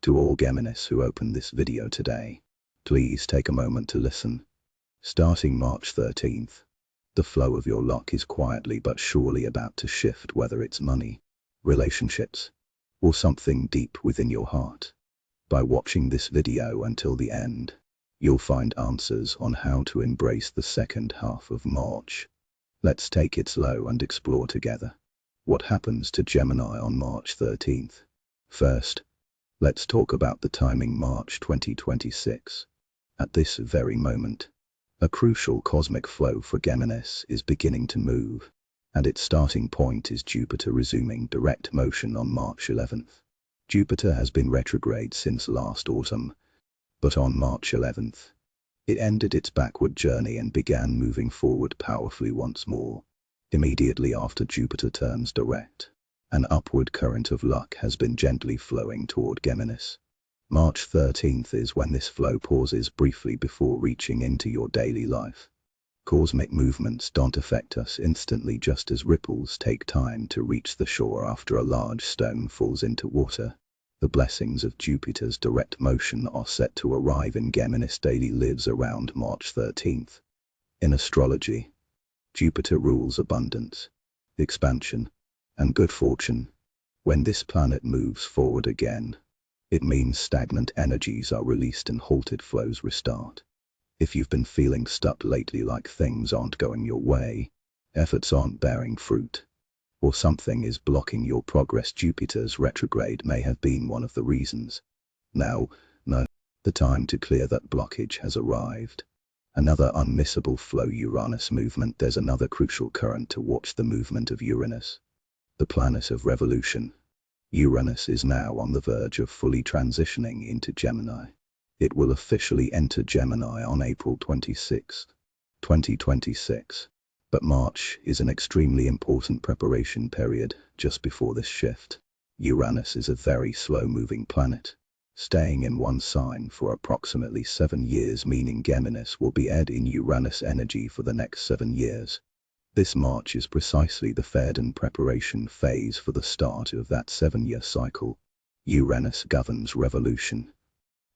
To all Geminis who open this video today, please take a moment to listen. Starting March 13th, the flow of your luck is quietly but surely about to shift, whether it's money, relationships, or something deep within your heart. By watching this video until the end, you'll find answers on how to embrace the second half of March. Let's take it slow and explore together. What happens to Gemini on March 13th? First, let's talk about the timing. March 2026. At this very moment, a crucial cosmic flow for Geminis is beginning to move, and its starting point is Jupiter resuming direct motion on March 11th. Jupiter has been retrograde since last autumn, but on March 11th, it ended its backward journey and began moving forward powerfully once more. Immediately after Jupiter turns direct, an upward current of luck has been gently flowing toward Geminis. March 13th is when this flow pauses briefly before reaching into your daily life. Cosmic movements don't affect us instantly, just as ripples take time to reach the shore after a large stone falls into water. The blessings of Jupiter's direct motion are set to arrive in Geminis' daily lives around March 13th. In astrology, Jupiter rules abundance, expansion, and good fortune. When this planet moves forward again, it means stagnant energies are released and halted flows restart. If you've been feeling stuck lately, like things aren't going your way, efforts aren't bearing fruit, or something is blocking your progress, Jupiter's retrograde may have been one of the reasons. Now, the time to clear that blockage has arrived. Another unmissable flow, Uranus movement. There's another crucial current to watch: the movement of Uranus, the planet of revolution. Uranus is now on the verge of fully transitioning into Gemini. It will officially enter Gemini on April 26, 2026. But March is an extremely important preparation period just before this shift. Uranus is a very slow-moving planet, staying in one sign for approximately 7 years, meaning Geminis will be in Uranus energy for the next 7 years. This March is precisely the fed and preparation phase for the start of that 7-year cycle. Uranus governs revolution,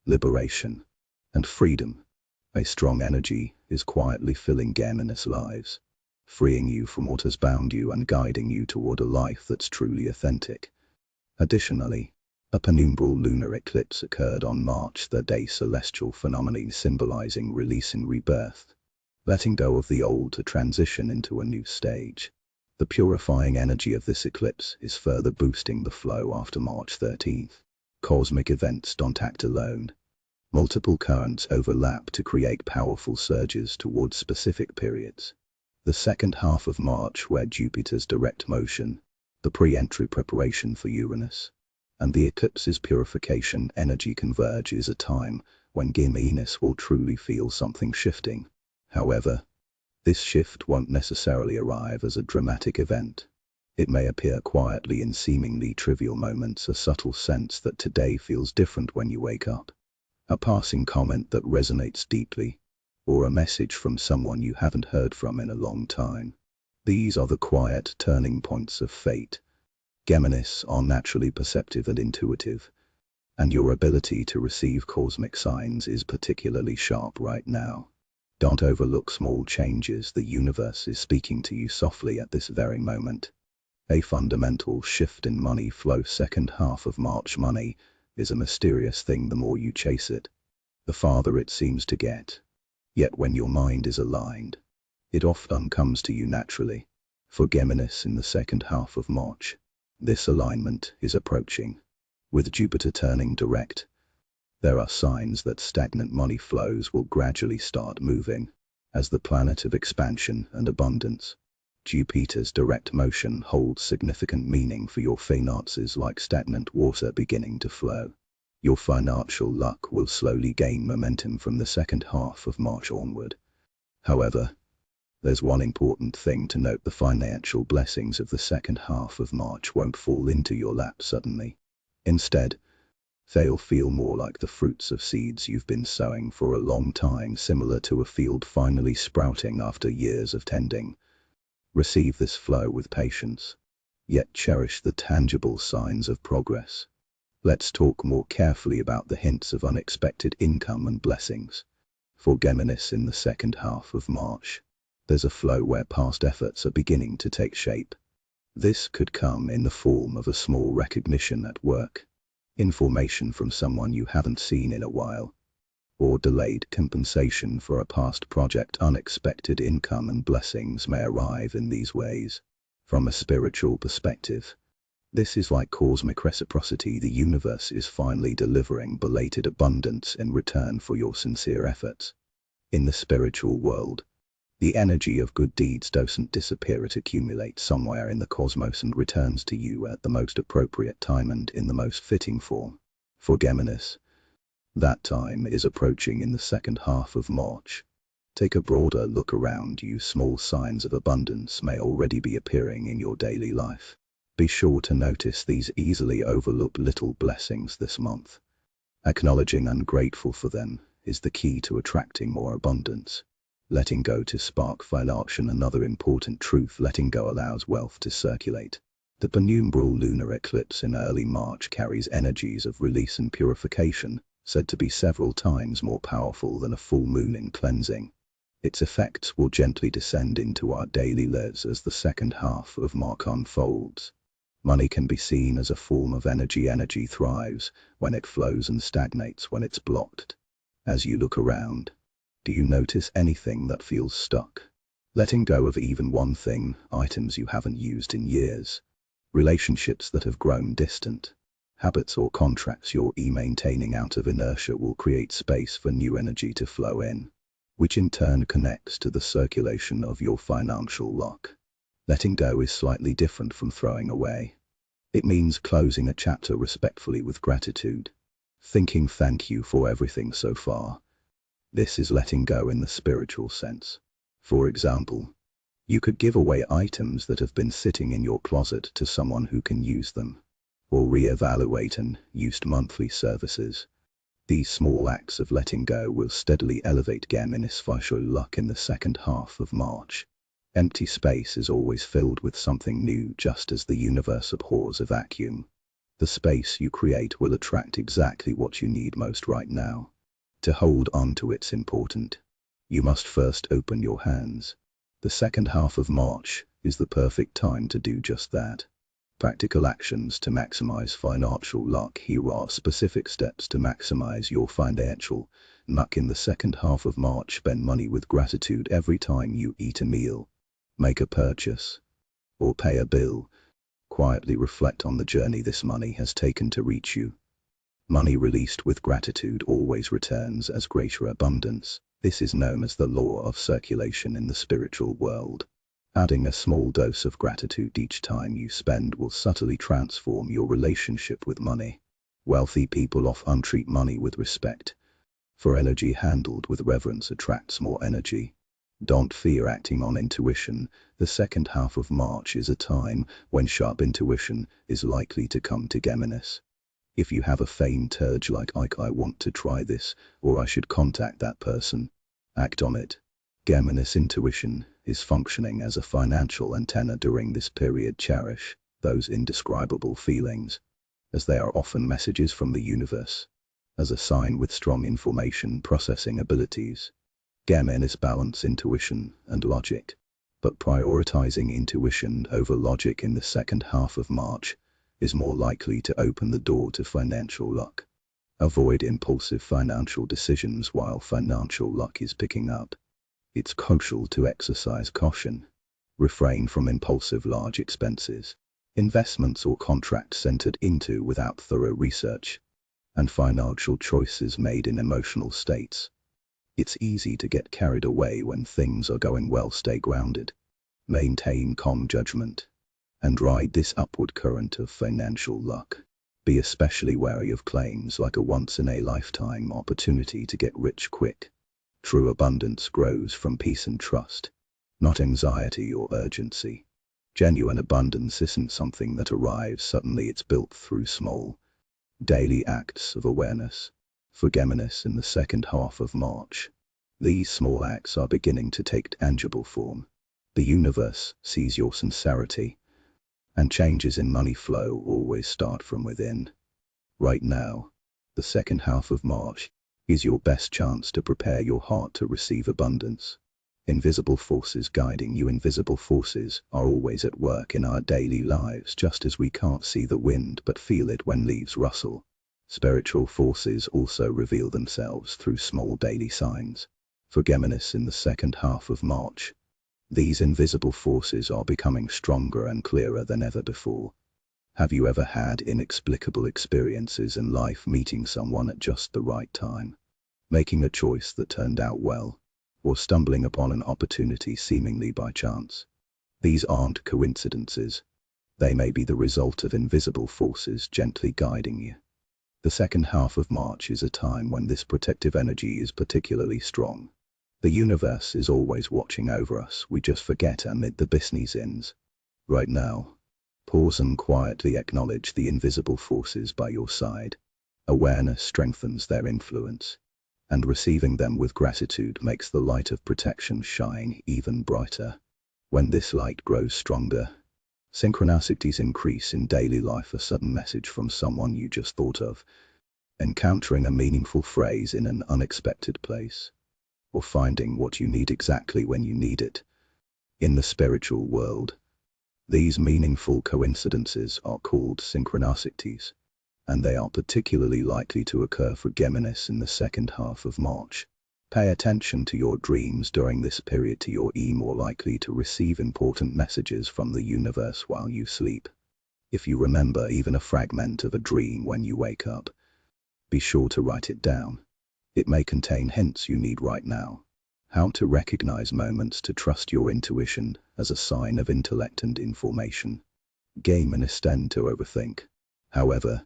liberation, and freedom. A strong energy is quietly filling Geminis' lives, freeing you from what has bound you and guiding you toward a life that's truly authentic. Additionally, a penumbral lunar eclipse occurred on March 3rd, a celestial phenomenon symbolizing release and rebirth, letting go of the old to transition into a new stage. The purifying energy of this eclipse is further boosting the flow after March 13th. Cosmic events don't act alone. Multiple currents overlap to create powerful surges towards specific periods. The second half of March, where Jupiter's direct motion, the pre-entry preparation for Uranus, and the eclipse's purification energy converge, is a time when Geminis will truly feel something shifting. However, this shift won't necessarily arrive as a dramatic event. It may appear quietly in seemingly trivial moments, a subtle sense that today feels different when you wake up, a passing comment that resonates deeply, or a message from someone you haven't heard from in a long time. These are the quiet turning points of fate. Geminis are naturally perceptive and intuitive, and your ability to receive cosmic signs is particularly sharp right now. Don't overlook small changes. The universe is speaking to you softly at this very moment. A fundamental shift in money flow. Second half of March. Money is a mysterious thing. The more you chase it, the farther it seems to get. Yet when your mind is aligned, it often comes to you naturally. For Geminis in the second half of March, this alignment is approaching. With Jupiter turning direct, there are signs that stagnant money flows will gradually start moving. As the planet of expansion and abundance, Jupiter's direct motion holds significant meaning for your finances, like stagnant water beginning to flow. Your financial luck will slowly gain momentum from the second half of March onward. However, there's one important thing to note: the financial blessings of the second half of March won't fall into your lap suddenly. Instead, they'll feel more like the fruits of seeds you've been sowing for a long time, similar to a field finally sprouting after years of tending. Receive this flow with patience, yet cherish the tangible signs of progress. Let's talk more carefully about the hints of unexpected income and blessings. For Geminis in the second half of March, there's a flow where past efforts are beginning to take shape. This could come in the form of a small recognition at work, information from someone you haven't seen in a while, or delayed compensation for a past project. Unexpected income and blessings may arrive in these ways. From a spiritual perspective, this is like cosmic reciprocity. The universe is finally delivering belated abundance in return for your sincere efforts. In the spiritual world, the energy of good deeds doesn't disappear, it accumulates somewhere in the cosmos and returns to you at the most appropriate time and in the most fitting form. For Geminis, that time is approaching in the second half of March. Take a broader look around you. Small signs of abundance may already be appearing in your daily life. Be sure to notice these easily overlooked little blessings this month. Acknowledging and grateful for them is the key to attracting more abundance. Letting go to spark financial. Another important truth: letting go allows wealth to circulate. The penumbral lunar eclipse in early March carries energies of release and purification, said to be several times more powerful than a full moon in cleansing. Its effects will gently descend into our daily lives as the second half of March unfolds. Money can be seen as a form of energy. Energy thrives when it flows and stagnates when it's blocked. As you look around, do you notice anything that feels stuck? Letting go of even one thing, items you haven't used in years, relationships that have grown distant, habits or contracts you're maintaining out of inertia will create space for new energy to flow in, which in turn connects to the circulation of your financial luck. Letting go is slightly different from throwing away. It means closing a chapter respectfully with gratitude, thinking thank you for everything so far. This is letting go in the spiritual sense. For example, you could give away items that have been sitting in your closet to someone who can use them, or reevaluate unused monthly services. These small acts of letting go will steadily elevate Geminis financial luck in the second half of March. Empty space is always filled with something new, just as the universe abhors a vacuum. The space you create will attract exactly what you need most right now. To hold on to it's important. You must first open your hands. The second half of March is the perfect time to do just that. Practical actions to maximize financial luck. Here are specific steps to maximize your financial luck in the second half of March. Spend money with gratitude every time you eat a meal, make a purchase, or pay a bill. Quietly reflect on the journey this money has taken to reach you. Money released with gratitude always returns as greater abundance. This is known as the law of circulation in the spiritual world. Adding a small dose of gratitude each time you spend will subtly transform your relationship with money. Wealthy people often treat money with respect, for energy handled with reverence attracts more energy. Don't fear acting on intuition. The second half of March is a time when sharp intuition is likely to come to Geminis. If you have a faint urge like I want to try this, or I should contact that person, act on it. Geminis intuition is functioning as a financial antenna during this period. Cherish those indescribable feelings, as they are often messages from the universe, as a sign with strong information processing abilities. Geminis balance intuition and logic, but prioritizing intuition over logic in the second half of March is more likely to open the door to financial luck. Avoid impulsive financial decisions while financial luck is picking up. It's crucial to exercise caution. Refrain from impulsive large expenses, investments or contracts entered into without thorough research, and financial choices made in emotional states. It's easy to get carried away when things are going well. Stay grounded, maintain calm judgment, and ride this upward current of financial luck. Be especially wary of claims like a once-in-a-lifetime opportunity to get rich quick. True abundance grows from peace and trust, not anxiety or urgency. Genuine abundance isn't something that arrives suddenly, it's built through small, daily acts of awareness. For Geminis in the second half of March, these small acts are beginning to take tangible form. The universe sees your sincerity, and changes in money flow always start from within. Right now, the second half of March, is your best chance to prepare your heart to receive abundance. Invisible forces guiding you. Invisible forces are always at work in our daily lives, just as we can't see the wind but feel it when leaves rustle. Spiritual forces also reveal themselves through small daily signs. For Geminis in the second half of March, these invisible forces are becoming stronger and clearer than ever before. Have you ever had inexplicable experiences in life, meeting someone at just the right time, making a choice that turned out well, or stumbling upon an opportunity seemingly by chance? These aren't coincidences. They may be the result of invisible forces gently guiding you. The second half of March is a time when this protective energy is particularly strong. The universe is always watching over us, we just forget amid the business ends. Right now, pause and quietly acknowledge the invisible forces by your side. Awareness strengthens their influence, and receiving them with gratitude makes the light of protection shine even brighter. When this light grows stronger, synchronicities increase in daily life. A sudden message from someone you just thought of, encountering a meaningful phrase in an unexpected place, or finding what you need exactly when you need it. In the spiritual world, these meaningful coincidences are called synchronicities, and they are particularly likely to occur for Geminis in the second half of March. Pay attention to your dreams during this period. You're more likely to receive important messages from the universe while you sleep. If you remember even a fragment of a dream when you wake up, be sure to write it down. It may contain hints you need right now. How to recognize moments to trust your intuition as a sign of intellect and information. Geminis tend to overthink. However,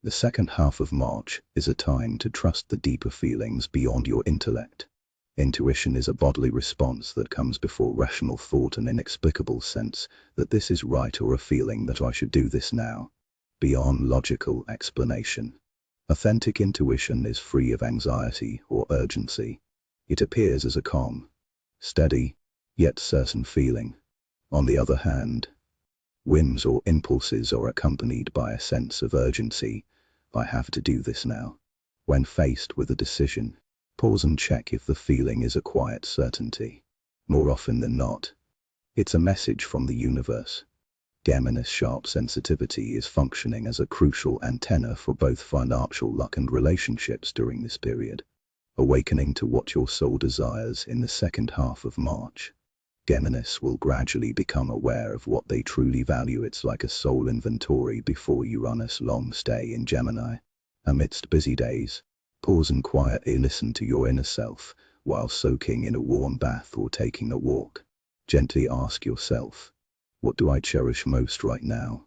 the second half of March is a time to trust the deeper feelings beyond your intellect. Intuition is a bodily response that comes before rational thought, an inexplicable sense that this is right, or a feeling that I should do this now, beyond logical explanation. Authentic intuition is free of anxiety or urgency. It appears as a calm, steady, yet certain feeling. On the other hand, whims or impulses are accompanied by a sense of urgency. I have to do this now. When faced with a decision, pause and check if the feeling is a quiet certainty. More often than not, it's a message from the universe. Geminis' sharp sensitivity is functioning as a crucial antenna for both financial luck and relationships during this period. Awakening to what your soul desires in the second half of March, Geminis will gradually become aware of what they truly value. It's like a soul inventory before Uranus' long stay in Gemini. Amidst busy days, pause and quietly listen to your inner self while soaking in a warm bath or taking a walk. Gently ask yourself, what do I cherish most right now?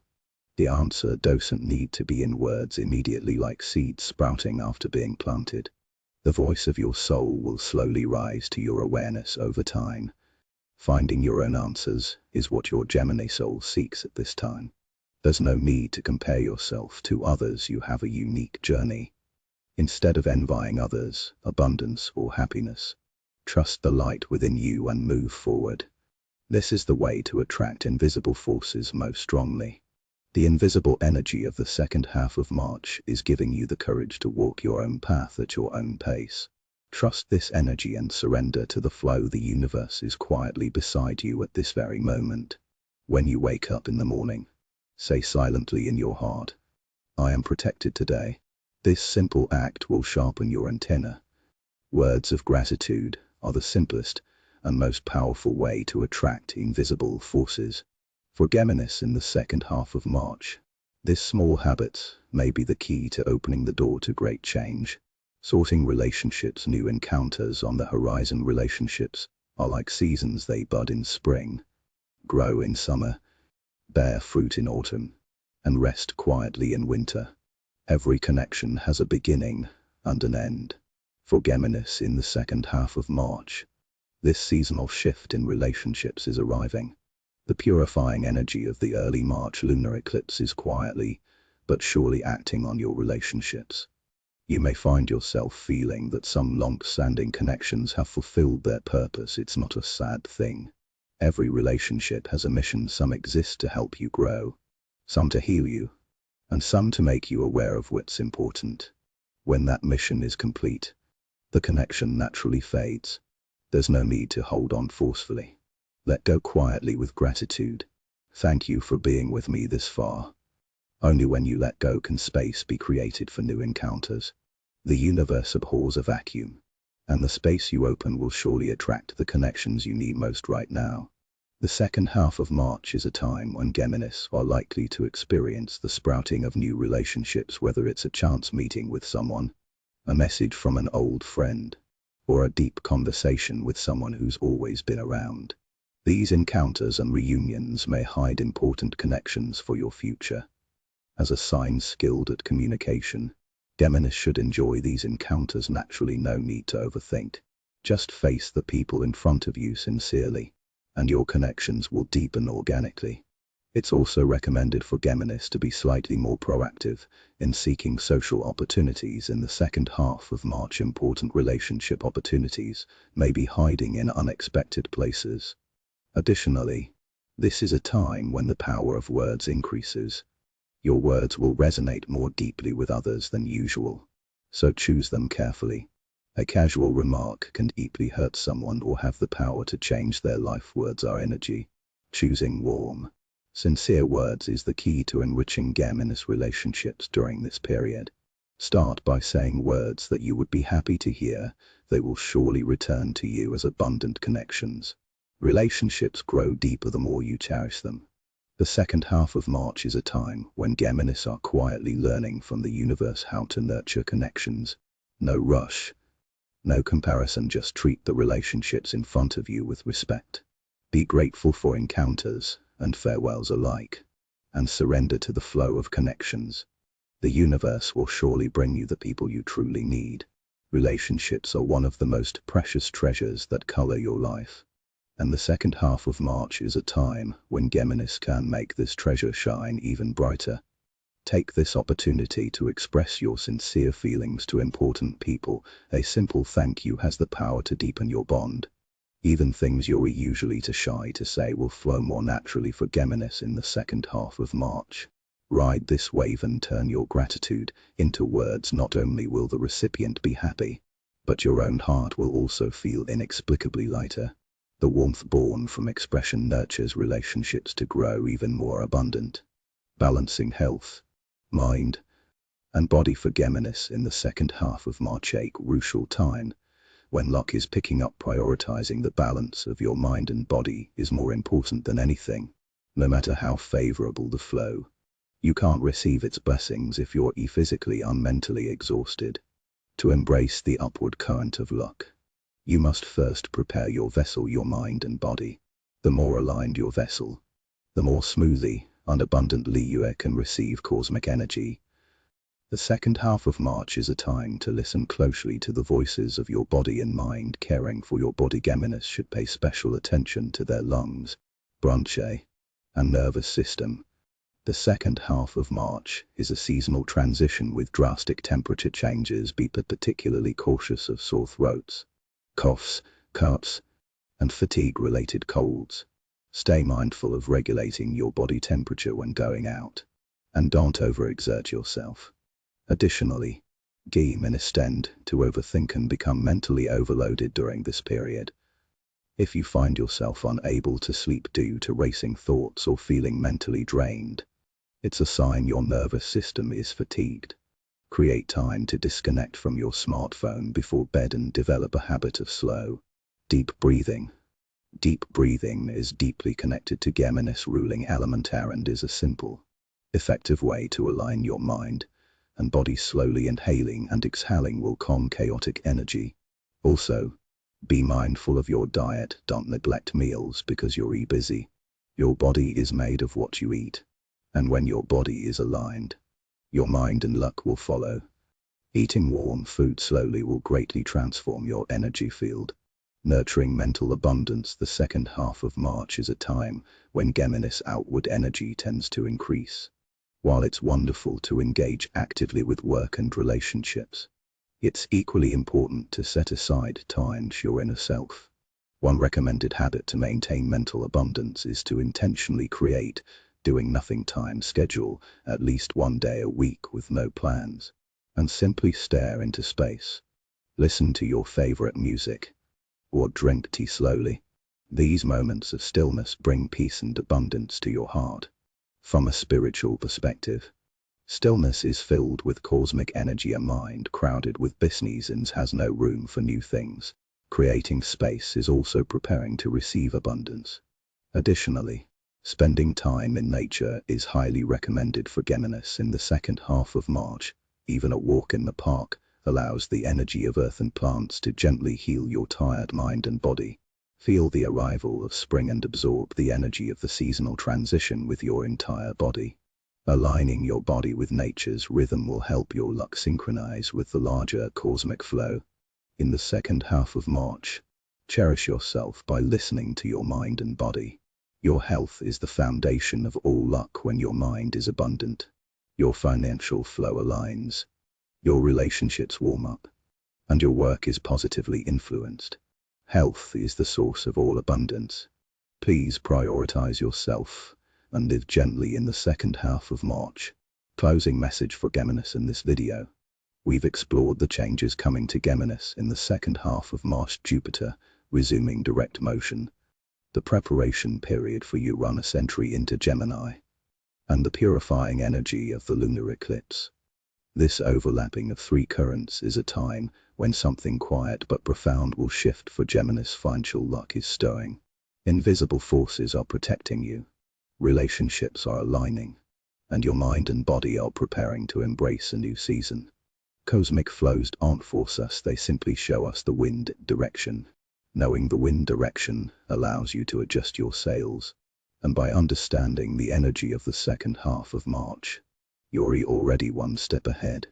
The answer doesn't need to be in words immediately, like seeds sprouting after being planted. The voice of your soul will slowly rise to your awareness over time. Finding your own answers is what your Gemini soul seeks at this time. There's no need to compare yourself to others. You have a unique journey. Instead of envying others' abundance or happiness, trust the light within you and move forward. This is the way to attract invisible forces most strongly. The invisible energy of the second half of March is giving you the courage to walk your own path at your own pace. Trust this energy and surrender to the flow. The universe is quietly beside you at this very moment. When you wake up in the morning, say silently in your heart, I am protected today. This simple act will sharpen your antenna. Words of gratitude are the simplest and most powerful way to attract invisible forces. For Geminis in the second half of March, this small habit may be the key to opening the door to great change. Sorting relationships. New encounters on the horizon. Relationships are like seasons. They bud in spring, grow in summer, bear fruit in autumn, and rest quietly in winter. Every connection has a beginning and an end. For Geminis in the second half of March, this seasonal shift in relationships is arriving. The purifying energy of the early March lunar eclipse is quietly but surely acting on your relationships. You may find yourself feeling that some long-standing connections have fulfilled their purpose. It's not a sad thing. Every relationship has a mission. Some exist to help you grow, some to heal you, and some to make you aware of what's important. When that mission is complete, the connection naturally fades. There's no need to hold on forcefully. Let go quietly with gratitude. Thank you for being with me this far. Only when you let go can space be created for new encounters. The universe abhors a vacuum, and the space you open will surely attract the connections you need most right now. The second half of March is a time when Geminis are likely to experience the sprouting of new relationships, whether it's a chance meeting with someone, a message from an old friend, or a deep conversation with someone who's always been around. These encounters and reunions may hide important connections for your future. As a sign skilled at communication, Geminis should enjoy these encounters naturally. No need to overthink. Just face the people in front of you sincerely, and your connections will deepen organically. It's also recommended for Geminis to be slightly more proactive in seeking social opportunities in the second half of March. Important relationship opportunities may be hiding in unexpected places. Additionally, this is a time when the power of words increases. Your words will resonate more deeply with others than usual, so choose them carefully. A casual remark can deeply hurt someone or have the power to change their life. Words are energy. Choosing warm, sincere words is the key to enriching Geminis relationships during this period. Start by saying words that you would be happy to hear. They will surely return to you as abundant connections. Relationships grow deeper the more you cherish them. The second half of March is a time when Geminis are quietly learning from the universe how to nurture connections. No rush, no comparison, just treat the relationships in front of you with respect. Be grateful for encounters and farewells alike, and surrender to the flow of connections. The universe will surely bring you the people you truly need. Relationships are one of the most precious treasures that color your life, and the second half of March is a time when Geminis can make this treasure shine even brighter. Take this opportunity to express your sincere feelings to important people. A simple thank you has the power to deepen your bond. Even things you're usually too shy to say will flow more naturally for Geminis in the second half of March. Ride this wave and turn your gratitude into words. Not only will the recipient be happy, but your own heart will also feel inexplicably lighter. The warmth born from expression nurtures relationships to grow even more abundant. Balancing health, mind, and body for Geminis in the second half of March, a crucial time when luck is picking up. Prioritizing the balance of your mind and body is more important than anything. No matter how favorable the flow, you can't receive its blessings if you're physically and mentally exhausted. To embrace the upward current of luck, you must first prepare your vessel, your mind and body. The more aligned your vessel, the more smoothly and abundantly you can receive cosmic energy. The second half of March is a time to listen closely to the voices of your body and mind. Caring for your body, Geminis should pay special attention to their lungs, bronchi, and nervous system. The second half of March is a seasonal transition with drastic temperature changes. Be particularly cautious of sore throats, coughs, cuts, and fatigue-related colds. Stay mindful of regulating your body temperature when going out, and don't overexert yourself. Additionally, Geminis tend to overthink and become mentally overloaded during this period. If you find yourself unable to sleep due to racing thoughts or feeling mentally drained, it's a sign your nervous system is fatigued. Create time to disconnect from your smartphone before bed and develop a habit of slow, deep breathing. Deep breathing is deeply connected to Geminis' ruling element air and is a simple, effective way to align your mind and body. Slowly inhaling and exhaling will calm chaotic energy. Also, be mindful of your diet. Don't neglect meals because you're busy. Your body is made of what you eat, and when your body is aligned, your mind and luck will follow. Eating warm food slowly will greatly transform your energy field. Nurturing mental abundance. The second half of March is a time when Geminis' outward energy tends to increase. While it's wonderful to engage actively with work and relationships, it's equally important to set aside time for your inner self. One recommended habit to maintain mental abundance is to intentionally create doing nothing time schedule at least one day a week with no plans, and simply stare into space. Listen to your favorite music, or drink tea slowly. These moments of stillness bring peace and abundance to your heart. From a spiritual perspective, stillness is filled with cosmic energy. A mind crowded with business has no room for new things. Creating space is also preparing to receive abundance. Additionally, spending time in nature is highly recommended for Geminis in the second half of March. Even a walk in the park allows the energy of earth and plants to gently heal your tired mind and body. Feel the arrival of spring and absorb the energy of the seasonal transition with your entire body. Aligning your body with nature's rhythm will help your luck synchronize with the larger cosmic flow. In the second half of March, cherish yourself by listening to your mind and body. Your health is the foundation of all luck. When your mind is abundant, your financial flow aligns, your relationships warm up, and your work is positively influenced. Health is the source of all abundance. Please prioritize yourself and live gently in the second half of March. Closing message for Geminis in this video. We've explored the changes coming to Geminis in the second half of March. Jupiter resuming direct motion, the preparation period for Uranus entry into Gemini, and the purifying energy of the lunar eclipse. This overlapping of three currents is a time when something quiet but profound will shift for Geminis. Financial luck is stirring. Invisible forces are protecting you. Relationships are aligning, and your mind and body are preparing to embrace a new season. Cosmic flows aren't force us, they simply show us the wind direction. Knowing the wind direction allows you to adjust your sails, and by understanding the energy of the second half of March, you're already one step ahead.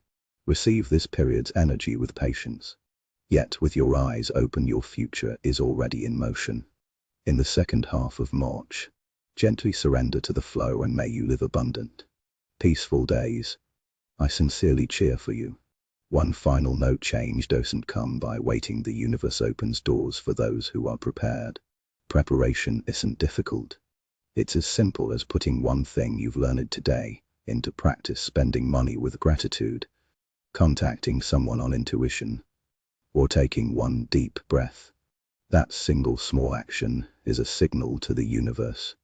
Receive this period's energy with patience. Yet with your eyes open, your future is already in motion. In the second half of March, gently surrender to the flow and may you live abundant, peaceful days. I sincerely cheer for you. One final note: change doesn't come by waiting. The universe opens doors for those who are prepared. Preparation isn't difficult. It's as simple as putting one thing you've learned today into practice, spending money with gratitude, contacting someone on intuition, or taking one deep breath. That single small action is a signal to the universe: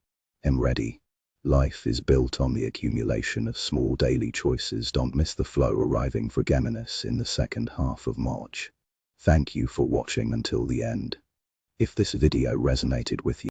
I'm ready. Life is built on the accumulation of small daily choices. Don't miss the flow arriving for Geminis in the second half of March. Thank you for watching until the end. If this video resonated with you,